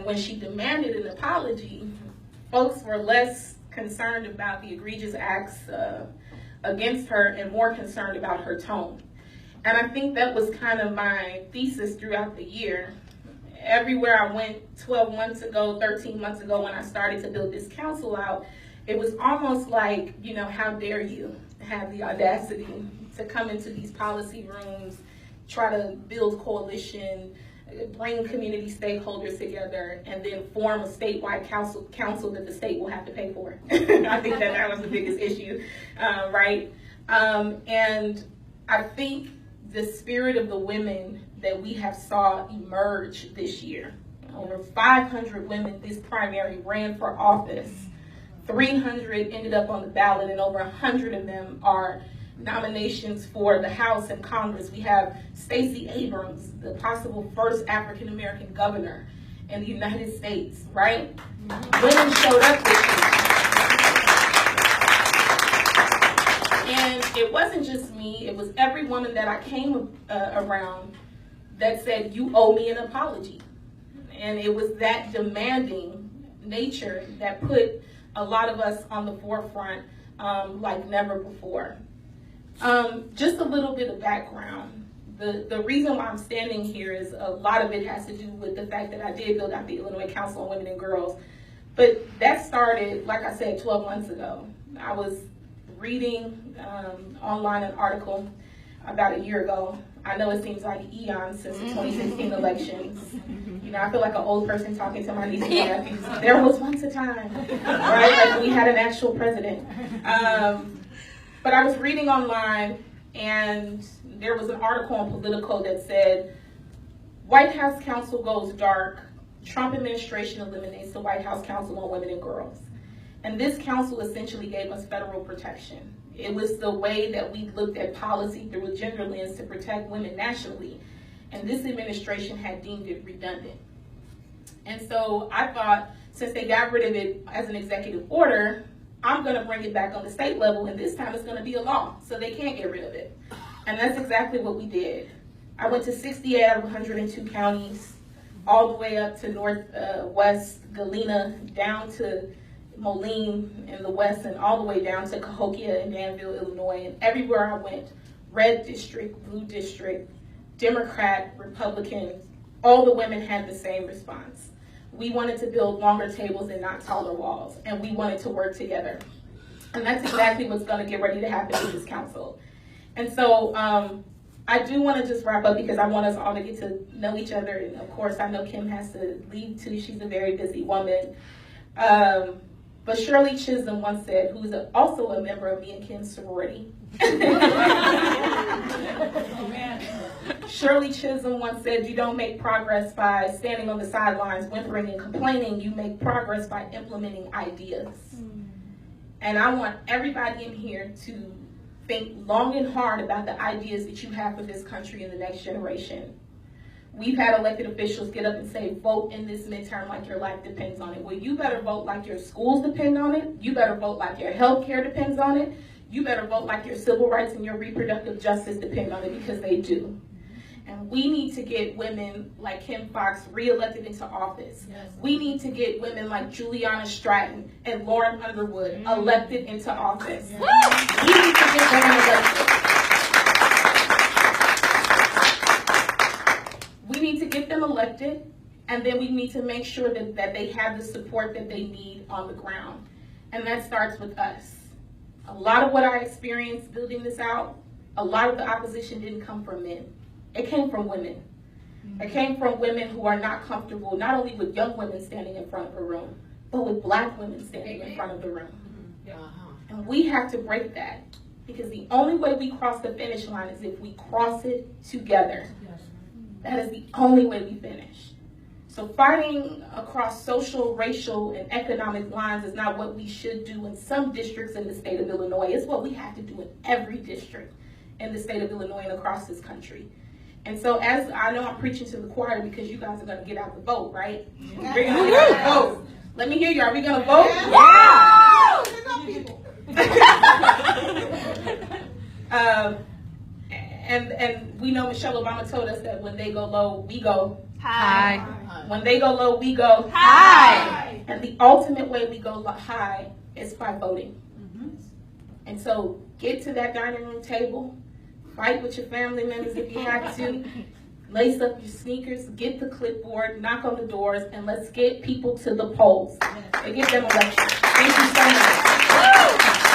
And when she demanded an apology, folks were less concerned about the egregious acts against her and more concerned about her tone. And I think that was kind of my thesis throughout the year. Everywhere I went 12 months ago, 13 months ago, when I started to build this council out, it was almost like, you know, how dare you have the audacity to come into these policy rooms, try to build coalition, bring community stakeholders together, and then form a statewide council that the state will have to pay for. I think that was the biggest issue, right? And I think the spirit of the women that we have saw emerge this year. Over 500 women this primary ran for office. 300 ended up on the ballot, and over 100 of them are nominations for the House and Congress. We have Stacey Abrams, the possible first African-American governor in the United States, right? Women showed up this year. And it wasn't just me, it was every woman that I came around that said, you owe me an apology. And it was that demanding nature that put a lot of us on the forefront like never before. Just a little bit of background. The reason why I'm standing here is a lot of it has to do with the fact that I did build out the Illinois Council on Women and Girls. But that started, like I said, 12 months ago. I was reading online an article about a year ago. I know it seems like eons since the 2016 elections. You know, I feel like an old person talking to my nieces and nephews. There was once a time, right? Like we had an actual president. But I was reading online, and there was an article on Politico that said, White House Council goes dark, Trump administration eliminates the White House Council on Women and Girls. And this council essentially gave us federal protection. It was the way that we looked at policy through a gender lens to protect women nationally. And this administration had deemed it redundant. And so I thought, since they got rid of it as an executive order, I'm going to bring it back on the state level, and this time it's going to be a law, so they can't get rid of it. And that's exactly what we did. I went to 68 out of 102 counties, all the way up to northwest Galena, down to Moline in the west, and all the way down to Cahokia and Danville, Illinois. And everywhere I went, red district, blue district, Democrat, Republican, all the women had the same response. We wanted to build longer tables and not taller walls, and we wanted to work together. And that's exactly what's going to get ready to happen with this council. And so I do want to just wrap up because I want us all to get to know each other. And of course, I know Kim has to leave too. She's a very busy woman. But Shirley Chisholm once said, who's also a member of me and Kim's sorority. Shirley Chisholm once said, you don't make progress by standing on the sidelines, whimpering and complaining. You make progress by implementing ideas. And I want everybody in here to think long and hard about the ideas that you have for this country and the next generation. We've had elected officials get up and say, vote in this midterm like your life depends on it. Well, you better vote like your schools depend on it. You better vote like your health care depends on it. You better vote like your civil rights and your reproductive justice depend on it, because they do. And we need to get women like Kim Foxx reelected into office. Yes. We need to get women like Juliana Stratton and Lauren Underwood elected into office. Yes. We need to get women elected. We need to get them elected, and then we need to make sure that they have the support that they need on the ground. And that starts with us. A lot of what I experienced building this out, a lot of the opposition didn't come from men. It came from women. It came from women who are not comfortable, not only with young women standing in front of a room, but with black women standing in front of the room. And we have to break that, because the only way we cross the finish line is if we cross it together. That is the only way we finish. So fighting across social, racial, and economic lines is not what we should do in some districts in the state of Illinois. It's what we have to do in every district in the state of Illinois and across this country. And so, as I know I'm preaching to the choir because you guys are going to get out the vote, right? Yeah. We're going to get out the vote. Let me hear you. Are we going to vote? Yeah! And we know Michelle Obama told us that when they go low, we go High. When they go low, we go High. And the ultimate way we go high is by voting. And so get to that dining room table, fight with your family members if you have to, lace up your sneakers, get the clipboard, knock on the doors, and let's get people to the polls and give them elections. Thank you so much.